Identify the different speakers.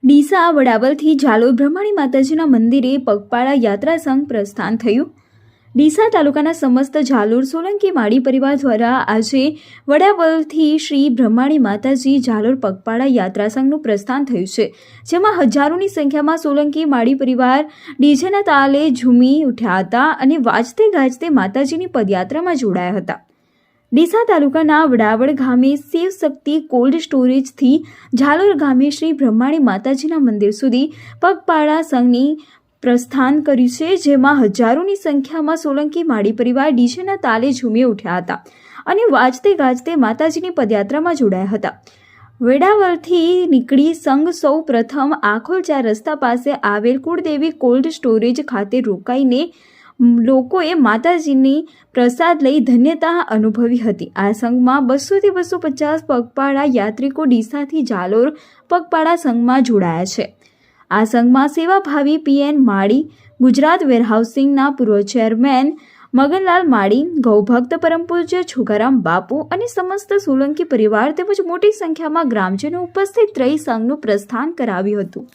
Speaker 1: ડીસા વડાવલથી ઝાલોર બ્રહ્માણી માતાજીના મંદિરે પગપાળા યાત્રા સંઘ પ્રસ્થાન થયું। ડીસા તાલુકાના સમસ્ત ઝાલોર સોલંકી માળી પરિવાર દ્વારા આજે વડાવલથી શ્રી બ્રહ્માણી માતાજી ઝાલોર પગપાળા યાત્રા સંઘનું પ્રસ્થાન થયું છે, જેમાં હજારોની સંખ્યામાં સોલંકી માળી પરિવાર ડીજેના તાલે ઝૂમી ઉઠ્યા હતા અને વાજતે ગાજતે માતાજીની પદયાત્રામાં જોડાયા હતા। ડીસા તાલુકાના વડાવળ ગામે શિવ શક્તિ કોલ્ડ સ્ટોરેજથી ઝાલોર ગામે શ્રી બ્રહ્માણી માતાજીના મંદિર સુધી પગપાળા સંઘની પ્રસ્થાન કર્યું છે, જેમાં હજારોની સંખ્યામાં સોલંકી માળી પરિવાર ડીજેના તાલે ઝૂમી ઉઠ્યા હતા અને વાજતે ગાજતે માતાજીની પદયાત્રામાં જોડાયા હતા। વડાવળથી નીકળી સંઘ સૌ પ્રથમ આખોલ 4 રસ્તા પાસે આવેલ કુળદેવી કોલ્ડ સ્ટોરેજ ખાતે રોકાઈને લોકોએ માતાજીની પ્રસાદ લઈ ધન્યતા અનુભવી હતી। આ સંઘમાં 200 થી 250 પગપાળા યાત્રિકો ડીસાથી ઝાલોર પગપાળા સંઘમાં જોડાયા છે। આ સંઘમાં સેવાભાવી પીએન માળી, ગુજરાત વેરહાઉસિંગના પૂર્વ ચેરમેન મગનલાલ માળી, ગૌભક્ત પરમ પૂજ્ય છોગારામ બાપુ અને સમસ્ત સોલંકી પરિવાર તેમજ મોટી સંખ્યામાં ગ્રામજનો ઉપસ્થિત રહી સંઘનું પ્રસ્થાન કરાવ્યું હતું।